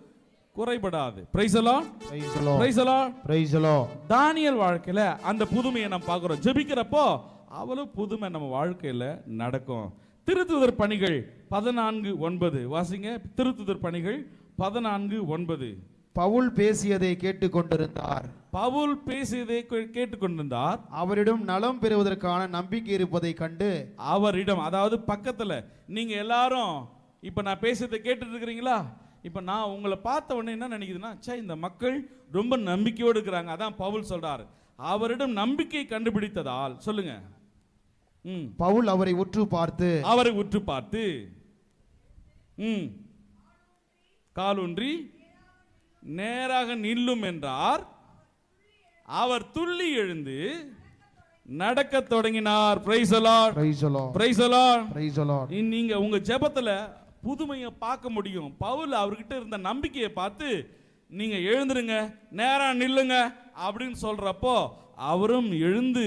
Speaker 1: குறைபடாது. Praise the Lord.
Speaker 3: Praise the Lord.
Speaker 1: Praise the Lord.
Speaker 3: Praise the Lord.
Speaker 1: தானியேல் வாழ்க்கையில அந்த புதுமையை நம்ம பார்க்கிறோம். ஜெபிக்கிறப்போ அவ்வளவு புதுமை நம்ம வாழ்க்கையில நடக்கும். திருத்துதர் பணிகள் 14:9 வாசிங்க. திருத்துதர் பணிகள் 14:9.
Speaker 3: பவுல் பேசியதை கேட்டுக்கொண்டிருந்தார்.
Speaker 1: பவுல் பேசியதை கேட்டுக்கொண்டிருந்தார்.
Speaker 3: அவரிடம் நலம் பெறுவதற்கான நம்பிக்கை இருப்பதை கண்டு,
Speaker 1: அவரிடம், அதாவது பக்கத்துல, நீங்க எல்லாரும் இப்ப நான் பேசியதை கேட்டுட்டு இருக்கிறீங்களா? இப்ப நான் உங்களை பார்த்த உடனே என்ன நினைக்குதுன்னா, சே, இந்த மக்கள் ரொம்ப நம்பிக்கையோடு இருக்கிறாங்க. அதான் பவுல் சொல்றாரு, அவரிடம் நம்பிக்கை கண்டுபிடித்ததால். சொல்லுங்க.
Speaker 3: பவுல் அவரை உற்று பார்த்து
Speaker 1: காலூன்றி நேராக நில்லும் என்றார். அவர் துள்ளி எழுந்து நடக்க தொடங்கினார். Praise the Lord.
Speaker 3: Praise the Lord.
Speaker 1: Praise the Lord.
Speaker 3: Praise the Lord.
Speaker 1: நீங்க உங்க ஜெபத்துல புதுமையை பார்க்க முடியும். பவுல் அவர்கிட்ட இருந்த நம்பிக்கையை பார்த்து, நீங்க எழுந்துருங்க, நேரா நில்லுங்க அப்படின்னு சொல்றப்போ அவரும் எழுந்து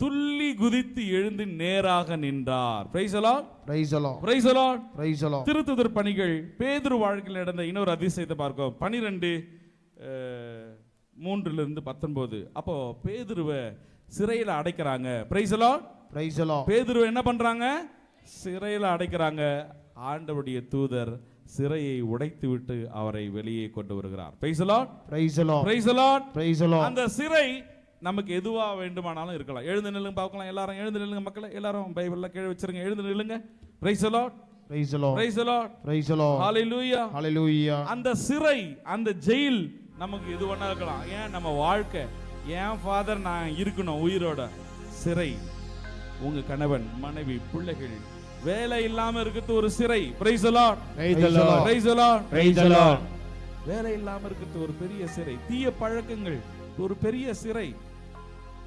Speaker 1: துள்ளி குதித்து எழுந்து நேராக நின்றார். Praise the Lord.
Speaker 3: Praise the Lord.
Speaker 1: Praise the Lord.
Speaker 3: Praise the Lord.
Speaker 1: திருத்துதர் பணிகள் பேதுரு வாழ்க்கையில் நடந்த இன்னொரு அதிசயத்தை பார்க்கிறோம். 12:3-19. அப்போ பேதுருவை சிறையில் அடைக்கிறாங்க. Praise the Lord.
Speaker 3: Praise the Lord.
Speaker 1: பேதுருவை என்ன பண்றாங்க? சிறையில் அடைக்கிறாங்க. ஆண்டவருடைய தூதர் சிறையை உடைத்து விட்டு அவரை வெளியே கொண்டு வருகிறார். Praise the Lord.
Speaker 3: Praise the Lord.
Speaker 1: Praise the Lord.
Speaker 3: Praise the Lord.
Speaker 1: அந்த சிறை நமக்கு எதுவா வேண்டுமானாலும் இருக்கலாம். எழுந்து நில்லுங்க பார்க்கலாம். எல்லாரும் எழுந்து நில்லுங்க மக்களே. எல்லாரும் பைபிள்ல கீழே வச்சிருங்க. எழுந்து நில்லுங்க. Price the Lord.
Speaker 3: Praise the Lord.
Speaker 1: Praise the Lord.
Speaker 3: Praise the Lord.
Speaker 1: Hallelujah.
Speaker 3: Hallelujah.
Speaker 1: அந்த சிறை, அந்த ஜெயில் நமக்கு எது வேணா இருக்கலாம். ஏன் நம்ம வாழ்க்கை, ஏன் ஃபாதர் நான் இருக்கணும் உயிரோட. சிறை உங்க கணவன், மனைவி, பிள்ளைகள், வேலை இல்லாம இருக்கிறது ஒரு சிறை. Price the Lord.
Speaker 2: Praise the Lord.
Speaker 1: Praise the Lord.
Speaker 2: Praise the Lord.
Speaker 1: வேலை இல்லாம இருக்கிறது ஒரு பெரிய சிறை. தீய பழக்கங்கள் ஒரு பெரிய சிறை.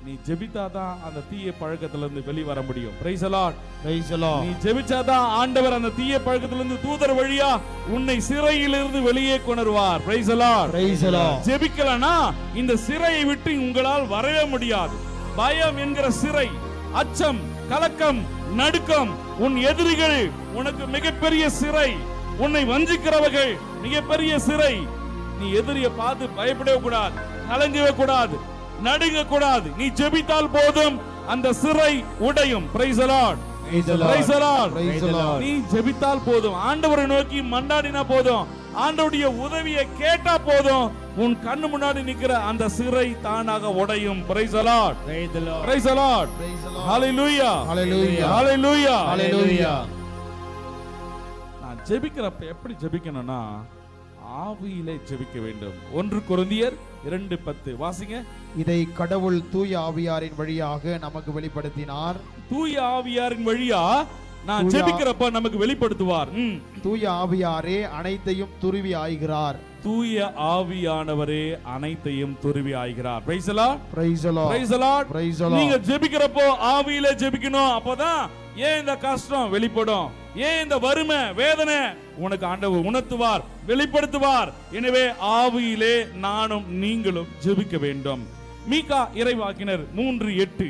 Speaker 1: நீ ஜெபித்தாதான் அந்த தீய பழக்கத்துல இருந்து வெளிவர முடியும். Price the Lord.
Speaker 3: Praise the Lord.
Speaker 1: நீ ஜெபிச்சாதான் ஆண்டவர் அந்த தீய பழக்கத்திலிருந்து தூதர் வழியா உன்னை சிறையிலிருந்து வெளியே கொணர்வார். Praise the Lord.
Speaker 3: Praise the Lord.
Speaker 1: ஜெபிக்கலனா இந்த சிறையை விட்டு உங்களால் வரவே முடியாது. பயம் என்கிற சிறை, அச்சம், கலக்கம், நடுக்கம், உன் எதிரிகள் உனக்கு மிகப்பெரிய சிறை. உன்னை வஞ்சிக்கிறவர்கள் மிகப்பெரிய சிறை. நீ எதிரியை பார்த்து பயப்படவே கூடாது, கலங்கவே கூடாது, நடுங்க கூடாது. நீ ஜெபித்தால் போதும் அந்த சிறை உடையும். Price the Lord.
Speaker 2: Praise the Lord.
Speaker 1: Praise the Lord.
Speaker 3: Praise the Lord.
Speaker 1: நீ ஜெபித்தால் போதும், ஆண்டவரை நோக்கி மன்றாடினா போதும், ஆண்டவருடைய உதவியை கேட்டா போதும், உன் கண்ணு முன்னாடி நிக்கிற அந்த சிறை தானாக உடையும். Price the Lord.
Speaker 2: Praise the Lord.
Speaker 1: Praise the Lord.
Speaker 3: Praise the Lord.
Speaker 1: Hallelujah.
Speaker 3: Hallelujah.
Speaker 1: Hallelujah.
Speaker 3: Hallelujah.
Speaker 1: நான் ஜெபிக்கிறப்ப எப்படி ஜெபிக்கணும்னா ஆவியிலே ஜெபிக்க வேண்டும். 1 கொரிந்தியர் 2:10 வாசிங்க.
Speaker 3: இதை கடவுள் தூய ஆவியாரின் வழியாக நமக்கு வெளிப்படுத்தினார்.
Speaker 1: தூய ஆவியாரின் வழியா நான் ஜெபிக்கிறப்ப நமக்கு வெளிப்படுத்துவார்.
Speaker 3: தூய ஆவியாரே அனைத்தையும் துருவி ஆய்கிறார்.
Speaker 1: தூய ஆவியானவரே அனைத்தையும் துருவி ஆய்கிறார். Praise the Lord.
Speaker 3: Praise the Lord.
Speaker 1: Praise the Lord.
Speaker 3: Praise the Lord.
Speaker 1: நீங்க ஜெபிக்கிறப்போ ஆவியிலே ஜெபிக்கணும். அப்பதான் ஏன் இந்த கஷ்டம் வெளிப்படும், ஏன் இந்த வறுமை, வேதனை உனக்கு ஆண்டவர் உணர்த்துவார், வெளிப்படுத்துவார். எனவே ஆவியிலே நானும் நீங்களும் ஜெபிக்க வேண்டும். மீகா இறைவாக்கினர் 3:8.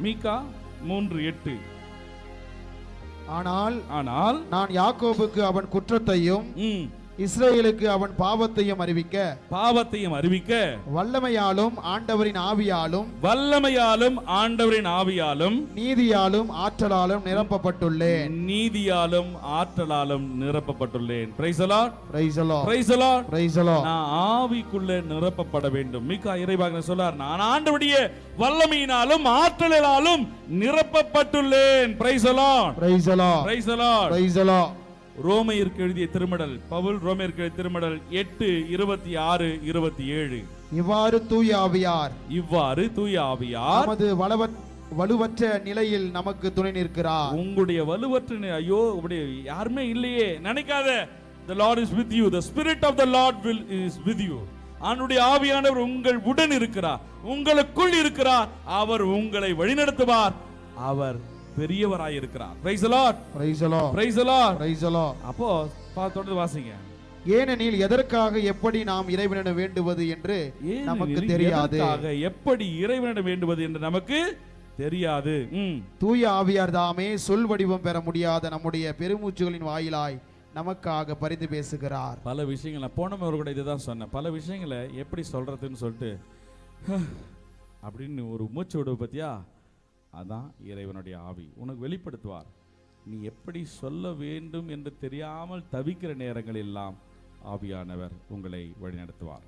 Speaker 1: மீகா 3:8. ஆனால்
Speaker 3: நான் யாக்கோபுக்கு அவன் குற்றத்தையும் இஸ்ரவேலுக்கு அவன் பாவத்தையும் அறிவிக்க வல்லமையாலும் ஆண்டவரின் ஆவியாலும் நீதியாலும் ஆற்றலாலும் நிரப்பப்பட்டுள்ளேன்.
Speaker 1: Praise the Lord.
Speaker 3: Praise the Lord.
Speaker 1: Praise the Lord.
Speaker 3: Praise the Lord.
Speaker 1: நான் ஆவிக்குள்ளே நிரப்பப்பட வேண்டும். மீகா இறைவாக்கினர் சொல்றார், நான் ஆண்டவருடைய வல்லமையினாலும் ஆற்றலாலும் நிரப்பப்பட்டுள்ளேன். Praise the Lord.
Speaker 3: Praise the Lord.
Speaker 1: Praise the Lord.
Speaker 3: Praise the Lord.
Speaker 1: ரோமையருக்கு எழுதிய திருமடல், பவுல் ரோமையருக்கு எழுதிய திருமடல் 8:26-27.
Speaker 3: இவ்வாறு தூய ஆவியார்
Speaker 1: நமது
Speaker 3: வலுவற்ற நிலையில் நமக்கு துணை நிற்கிறார்.
Speaker 1: உங்களுடைய வலுவற்ற ஐயோ உங்களுடைய யாருமே இல்லையே நினைக்காத. The Lord is with you. The Spirit of the Lord is with you. அவருடைய ஆவியானவர் உங்கள் உடன் இருக்கிறார், உங்களுக்குள் இருக்கிறார். அவர் உங்களை வழிநடத்துவார். அவர் பெரியவராய் இருக்கிறார். Praise the Lord.
Speaker 3: Praise the Lord.
Speaker 1: Praise the Lord.
Speaker 3: Praise the Lord.
Speaker 1: அப்போ தொடர்ந்து வாசிங்க.
Speaker 3: ஏனெனில் எதற்காக எப்படி நாம் இறைவனிடம் வேண்டுவது என்று நமக்கு தெரியாது.
Speaker 1: எப்படி இறைவனிடம் வேண்டுவது என்று நமக்கு தெரியாது.
Speaker 3: தூய ஆவியார் தாமே சொல் வடிவம் பெற முடியாத நம்முடைய பெருமூச்சுகளின் வாயிலாய் நமக்காக பரிந்து பேசுகிறார்.
Speaker 1: பல விஷயங்கள் நான் போன முறை கூட இதுதான் சொன்னேன். பல விஷயங்களை எப்படி சொல்றதுன்னு சொல்லிட்டு அப்படின்னு ஒரு மூச்சு விடுவ பத்தியா, அதான் இறைவனுடைய ஆவி உனக்கு வெளிப்படுத்துவார். நீ எப்படி சொல்ல வேண்டும் என்று தெரியாமல் தவிக்கிற நேரங்கள் எல்லாம் ஆவியானவர் உங்களை வழிநடத்துவார்.